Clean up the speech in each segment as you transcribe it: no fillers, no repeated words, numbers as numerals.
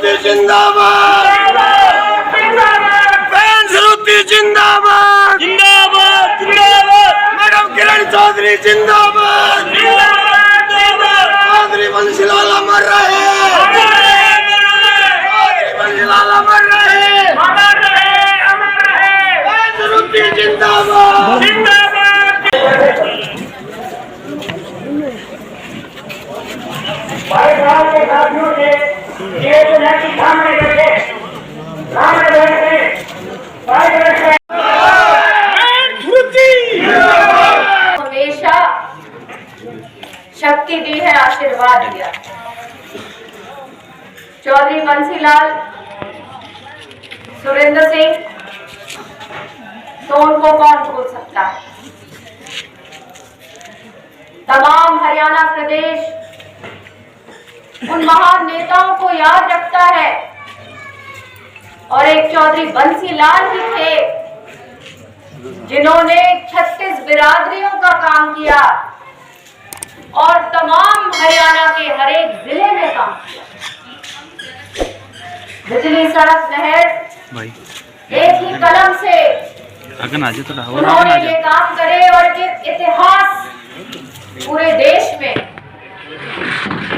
श्रुति जिंदाबाद, बहन श्रुति जिंदाबाद, मैडम किरण चौधरी जिंदाबाद, चौधरी बंसीलाल अमर रहे, चौधरी बंसीलाल अमर रहे, बहन श्रुति जिंदाबाद। भाई साहब के साथियों से ये जो है कि सामने बैठे हमेशा शक्ति दी है, आशीर्वाद दिया। चौधरी बंसीलाल सुरेंद्र सिंह तो उनको कौन भूल सकता है। तमाम हरियाणा प्रदेश उन महान नेताओं को याद रखता है और एक चौधरी बंसीलाल ही थे जिन्होंने 36 बिरादरियों का काम किया और तमाम हरियाणा के हर एक जिले में काम किया। बिजली, सड़क, नहर, एक ही कलम से उन्होंने ये काम करे और इतिहास पूरे देश में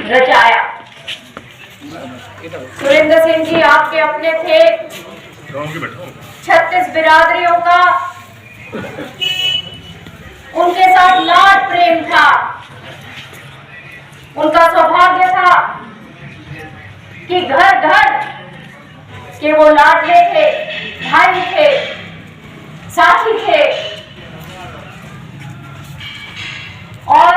रचाया। सुरेंद्र सिंह जी आपके अपने थे, 36 बिरादरियों का उनके साथ लाड प्रेम था। उनका सौभाग्य था कि घर घर के वो लाडले थे, भाई थे, साथी थे। और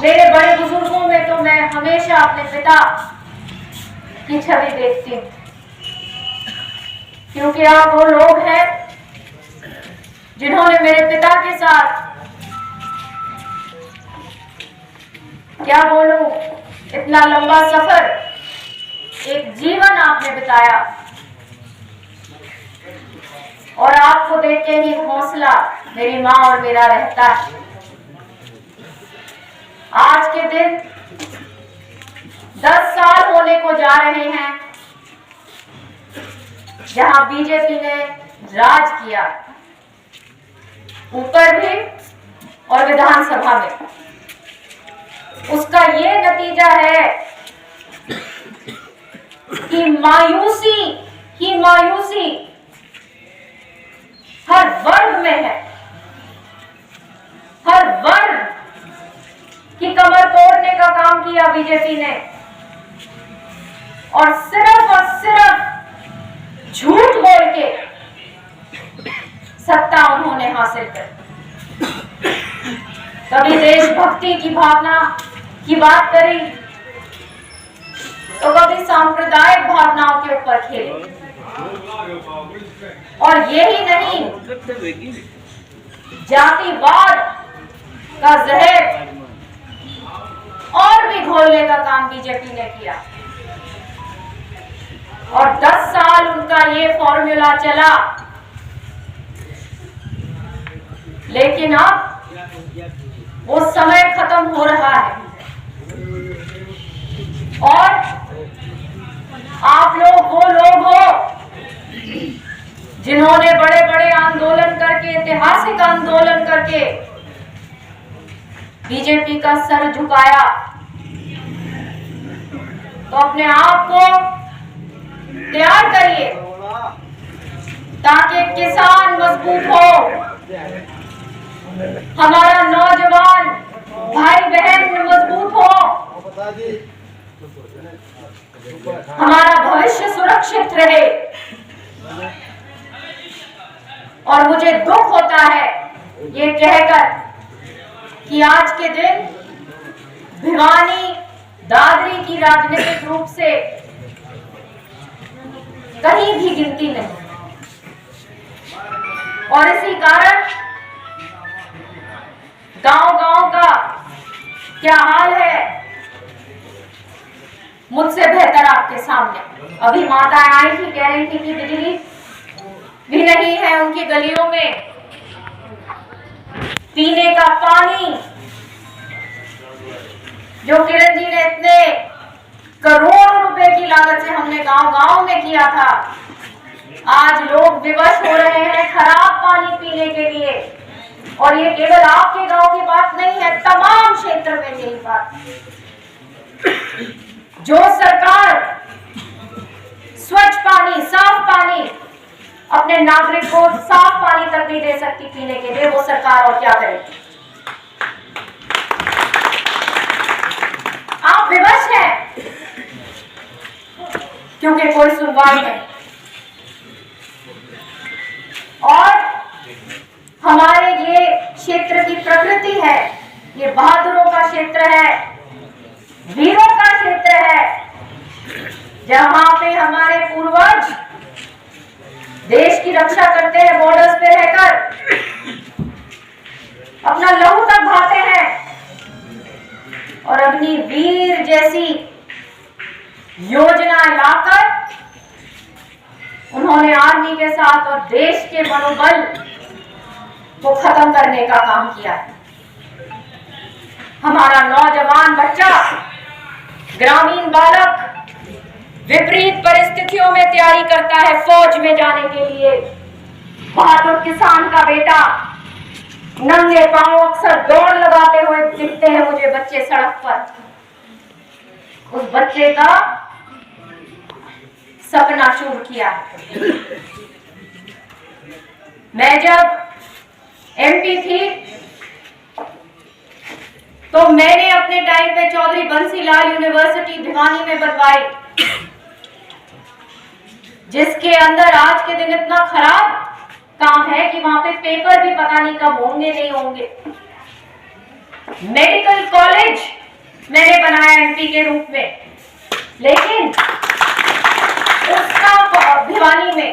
मेरे बड़े बुजुर्गों में तो मैं हमेशा अपने पिता की छवि देखती हूँ, क्योंकि आप वो लोग हैं जिन्होंने मेरे पिता के साथ, क्या बोलूं, इतना लंबा सफर, एक जीवन आपने बिताया और आपको देख के ही हौसला मेरी माँ और मेरा रहता है। आज के दिन 10 साल होने को जा रहे हैं जहां बीजेपी ने राज किया, ऊपर भी और विधानसभा में। उसका ये नतीजा है कि मायूसी ही मायूसी हर वर्ग में है। हर वर्ग की कमर तोड़ने का काम किया बीजेपी ने और सिर्फ झूठ बोल के सत्ता उन्होंने हासिल कर। कभी देशभक्ति की भावना की बात करी तो कभी सांप्रदायिक भावनाओं के ऊपर खेले। और यही नहीं, जातिवाद का जहर और भी घोलने का काम बीजेपी ने किया। और 10 साल उनका ये फॉर्मूला चला, लेकिन अब वो समय खत्म हो रहा है और आप लोग वो लोग हो जिन्होंने बड़े बड़े आंदोलन करके, ऐतिहासिक आंदोलन करके बीजेपी का सर झुकाया। तो अपने आप को तैयार करिए ताकि किसान मजबूत हो, हमारा नौजवान भाई बहन मजबूत हो, हमारा भविष्य सुरक्षित रहे। और मुझे दुख होता है ये कहकर कि आज के दिन भिवानी दादरी की राजनीतिक रूप से कहीं भी गिनती नहीं। और इसी कारण गांव-गांव का क्या हाल है मुझसे बेहतर आपके सामने। अभी माताएं आई थी, कह रही थी कि बिजली भी नहीं है उनकी गलियों में, पीने का पानी जो किरण जी ने इतने करोड़ों रुपए की लागत से हमने गांव-गांव में किया था। आज लोग विवश हो रहे हैं खराब पानी पीने के लिए, और ये केवल आपके गांव की बात नहीं है, तमाम क्षेत्र में यही बात। जो सरकार स्वच्छ पानी, साफ पानी अपने नागरिक को साफ पानी तक नहीं दे सकती पीने के लिए, वो सरकार और क्या करेगी? आप विवश हैं क्योंकि कोई सुनवाई नहीं। और हमारे ये क्षेत्र की प्रकृति है, ये बहादुरों का क्षेत्र है, वीरों का क्षेत्र है, जहां पे हमारे पूर्वज देश की रक्षा करते हैं, बॉर्डर्स पे रहकर अपना लहू तक बहाते हैं, और अग्निवीर जैसी योजना लाकर उन्होंने आर्मी के साथ और देश के मनोबल को खत्म करने का काम किया है। हमारा नौजवान बच्चा, ग्रामीण बालक विपरीत परिस्थितियों में तैयारी करता है फौज में जाने के लिए। बहादुर किसान का बेटा नंगे पांव अक्सर दौड़ लगाते हुए दिखते हैं मुझे बच्चे सड़क पर। उस बच्चे का सपना चूर किया। मैं जब एमपी थी तो मैंने अपने टाइम पे चौधरी बंसीलाल यूनिवर्सिटी भिवानी में बनवाई, जिसके अंदर आज के दिन इतना खराब काम है कि वहां पे पेपर भी पता नहीं कब होंगे नहीं होंगे। मेडिकल कॉलेज मैंने बनाया एमपी के रूप में, लेकिन उसका भिवानी में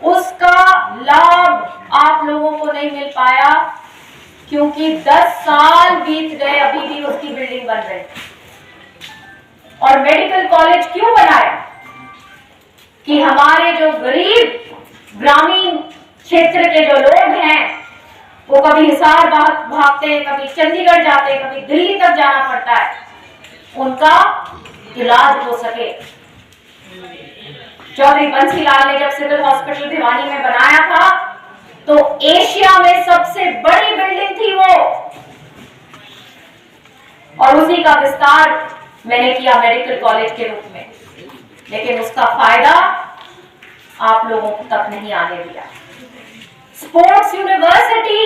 उसका लाभ आप लोगों को नहीं मिल पाया, क्योंकि 10 साल बीत गए, अभी भी उसकी बिल्डिंग बन रही। और मेडिकल कॉलेज क्यों बनाया? कि हमारे जो गरीब ग्रामीण क्षेत्र के जो लोग हैं, वो कभी हिसार भागते हैं, कभी चंडीगढ़ जाते हैं, कभी दिल्ली तक जाना पड़ता है, उनका इलाज हो सके। चौधरी बंसीलाल ने जब सिविल हॉस्पिटल भिवानी में बनाया था तो एशिया में सबसे बड़ी बिल्डिंग थी वो, और उसी का विस्तार मैंने किया मेडिकल कॉलेज के रूप में, लेकिन उसका फायदा आप लोगों को तक नहीं आने दिया। स्पोर्ट्स यूनिवर्सिटी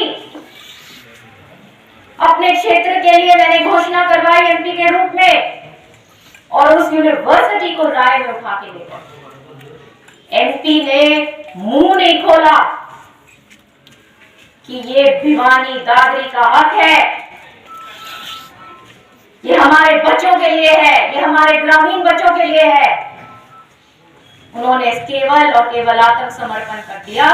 अपने क्षेत्र के लिए मैंने घोषणा करवाई एमपी के रूप में, और उस यूनिवर्सिटी को राय में उठा के लेकर एमपी ने मुंह नहीं खोला कि ये भिवानी दादरी का हक है, ये हमारे बच्चों के लिए है, ये हमारे ग्रामीण बच्चों के लिए है। उन्होंने केवल और केवल आत्मसमर्पण कर दिया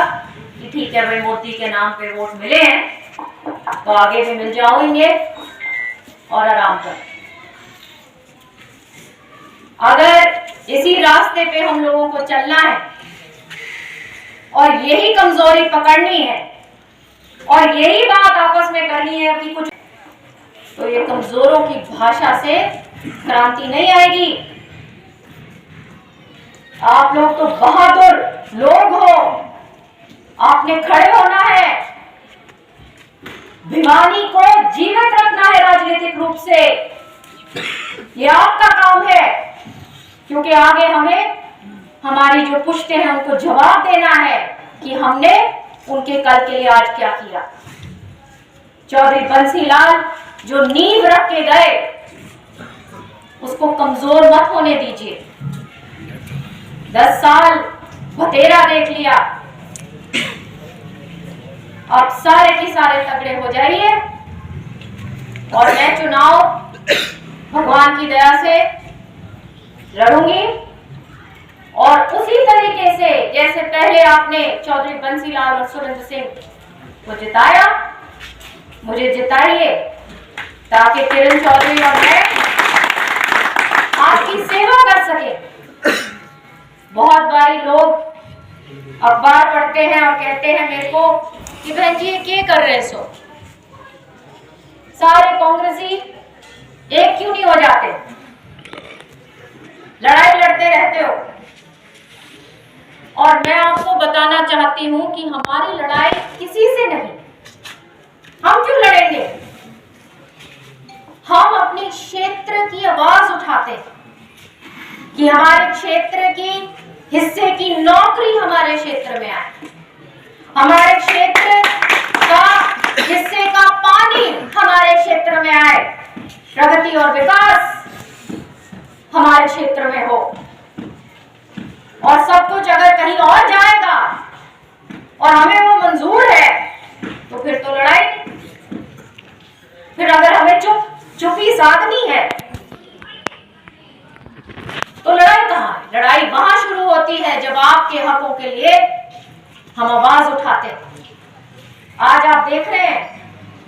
कि ठीक है भाई, मोदी के नाम पे वोट मिले हैं तो आगे भी मिल जाओगे और आराम कर। अगर इसी रास्ते पे हम लोगों को चलना है और यही कमजोरी पकड़नी है और यही बात आपस में करनी है कि कुछ, तो ये कमजोरों की भाषा से क्रांति नहीं आएगी। आप लोग तो बहादुर लोग हो, आपने खड़े होना है, भिवानी को जीवित रखना है राजनीतिक रूप से, ये आपका काम है, क्योंकि आगे हमें हमारी जो पुश्ते हैं उनको जवाब देना है कि हमने उनके कल के लिए आज क्या किया। चौधरी बंसीलाल जो नींव रख के गए उसको कमजोर मत होने दीजिए। 10 साल बतेरा देख लिया, अब सारे की सारे तगड़े हो जाइए, और मैं चुनाव भगवान की दया से लड़ूंगी, और उसी तरीके से जैसे पहले आपने चौधरी बंसीलाल और सुरेंद्र सिंह को जिताया, मुझे जिताइए ताकि किरण चौधरी और मैं आपकी सेवा कर सके। बहुत बारी लोग अखबार पढ़ते हैं और कहते हैं मेरे को कि बहन जी ये क्या कर रहे सो, सारे कांग्रेसी एक क्यों नहीं हो जाते, लड़ाई लड़ते रहते हो। और मैं आपको बताना चाहती हूं कि हमारी लड़ाई किसी से नहीं। हम क्यों लड़ेंगे? हम अपने क्षेत्र की आवाज उठाते हैं कि हमारे क्षेत्र की हिस्से की नौकरी हमारे क्षेत्र में आए, हमारे क्षेत्र का हिस्से का पानी हमारे क्षेत्र में आए, प्रगति और विकास हमारे क्षेत्र में हो। और सब कुछ अगर कहीं और जाएगा और हमें वो मंजूर है तो फिर तो लड़ाई नहीं। फिर अगर हमें चुप्पी साधनी है तो लड़ाई कहां है? लड़ाई वहां शुरू होती है जब आपके हकों के लिए हम आवाज उठाते हैं। आज आप देख रहे हैं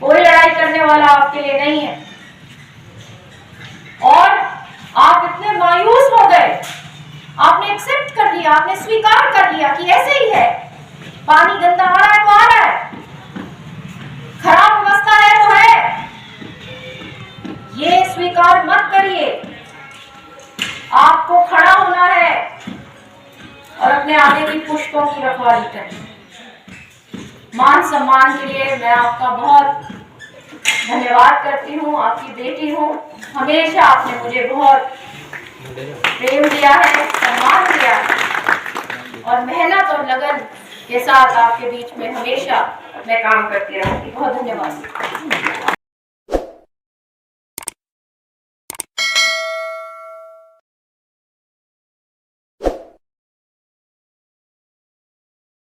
कोई लड़ाई करने वाला आपके लिए नहीं है और आप इतने मायूस हो गए, आपने एक्सेप्ट कर लिया, आपने स्वीकार कर लिया कि ऐसे ही है, पानी गंदा आ रहा है तो आ रहा है, खराब अवस्था है तो है। ये स्वीकार मत करिए, आपको खड़ा होना है और अपने आगे की पुष्पों की रखवाली करें। मान सम्मान के लिए मैं आपका बहुत धन्यवाद करती हूँ, आपकी बेटी हूँ। हमेशा आपने मुझे बहुत प्रेम दिया है, सम्मान दिया है और मेहनत और लगन के साथ आपके बीच में हमेशा मैं काम करती रहूंगी। बहुत धन्यवाद।